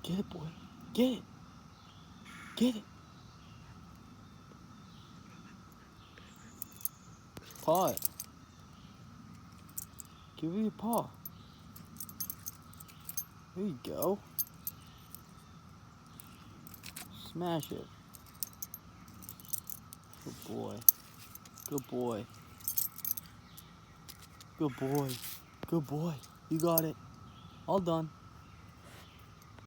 Get it, boy. Get it. Get it. Paw it. Give it your paw. There you go. Smash it. Good boy. Good boy. Good boy. Good boy. You got it. All done.